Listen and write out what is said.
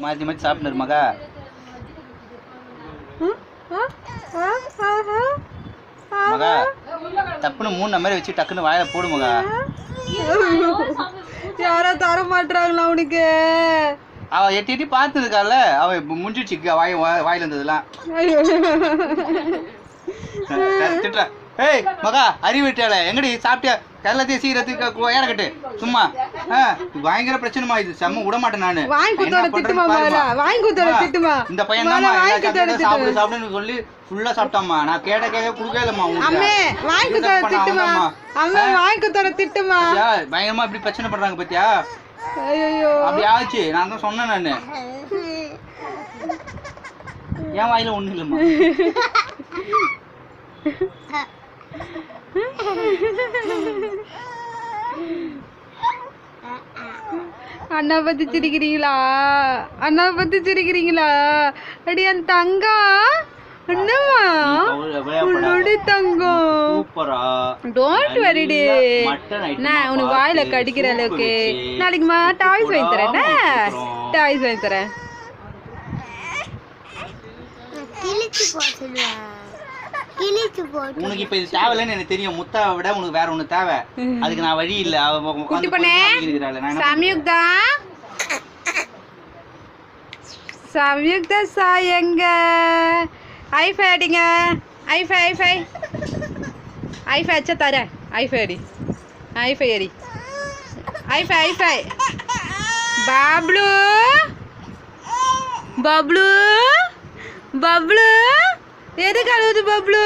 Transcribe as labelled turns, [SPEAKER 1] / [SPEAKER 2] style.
[SPEAKER 1] மாற்றி மாற்றி சாப்பிட்டு மகா. மகா டப்புன்னு 3 நம்பரை வச்சு டக்குன்னு வாயில போடு மகா.
[SPEAKER 2] யாரோ தர மாட்டாங்களா உனக்கு?
[SPEAKER 1] அவ எட்டி எட்டி பார்த்துருக்கால, அவ முடிஞ்சிடுச்சு வாயில இருந்ததுலாம். திட்டுறா. ஏய் மகா அறிவிட்டால எங்கடி சாப்பிட்டியா? எல்லாத்தையும் சீரத்துக்கு ஏறக்கட்டு சும்மா. பயங்கர பிரச்சனைமா இது. செம்ம விட மாட்டேன் நானு. இந்த பையன் தான் சாப்பிடு சாப்பிடுன்னு சொல்லி ஃபுல்லா சாப்பிட்டாமா. நான் கேட்ட குடுக்கவே இல்லம்மா. பயங்கரமா இப்படி பிரச்சனை பண்றாங்க பத்தியா? அப்படி ஆச்சு. நான் தான் சொன்னேன் நானு. என் வாயில ஒண்ணு இல்லம்மா.
[SPEAKER 2] அண்ணா பத்தி சிரிக்கிறீங்களா? அண்ணா பத்தி சிரிக்கிறீங்களா? அடி என் தங்கம். அண்ணாமா உன்னோட தங்கம்.
[SPEAKER 1] சூப்பரா.
[SPEAKER 2] Don't worry D. நான் உனக்கு வாயில கடிக்கிற அளவுக்கு நாளைக்கு டாய்ஸ் வாங்கி தரேன். டாய்ஸ் வாங்கி தரேன்.
[SPEAKER 1] உனக்கு இப்ப இது தேவையில்லைன்னு எனக்கு தெரியும். முத்தாவை விட உனக்கு வேற ஒண்ணு தேவை. அதுக்கு நான் வழி இல்ல.
[SPEAKER 2] குட்டி பண்ணே சம்யுக்தா. சம்யுக்தா சாயங்க ஐஃபை அடிங்க. ஐஃபை ஐஃபை ஐஃபை அச்சா தரேன். ஐஃபை அடி. ஐஃபை அடி. ஐஃபை ஐஃபை. பாப்ளு பப்ளு பப்ளு எதுக்கு அழுவுது பப்ளு?